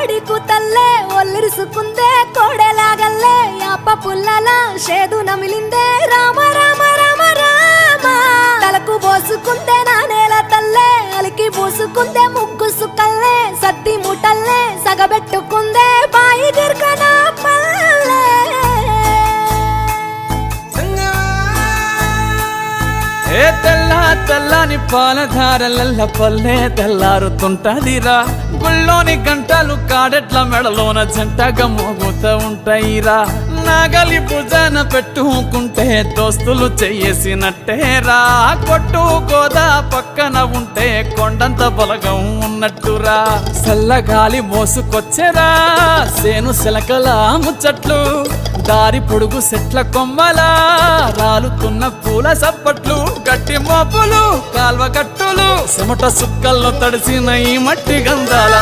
కోడి కూతల్లే ఒల్లిరుసుకుందే కోడెలాగల్లే యాప పుల్లల షేదు నమిలిందే రామ రామ రామ రామ తలకు పోసుకుందే నా నేల తల్లే అలికి పూసుకుందే ముగ్గు సుక్కల్లే సద్ది ముటల్లే సగబెట్టుకుందే బాయి గిర్కన పల్లె ఏ తెల్ల తెల్లని పాలధారలల్ల పల్లె తెల్లారుతుంటదిరా గుళ్ళోని గంటలు కాడెట్ల మెడలోన జంటగా మోగుతూ ఉంటాయిరా నాగలి భుజాన పెట్టుకుంటే దోస్తులు చెయ్యేసినట్టేరా కొట్టు గోదా పక్కన ఉంటే కొండంత బలగం ఉన్నట్టురా చల్లగాలి మోసుకొచ్చెరా సేను శిలకల ముచ్చట్లు దారి పొడుగు సెట్ల కొమ్మలా రాలుతున్న పూల సప్పట్లు గట్టి మోపులు కాల్వ గట్టులు చెమట సుక్కల్లో తడిసిన ఈ మట్టి గంధాల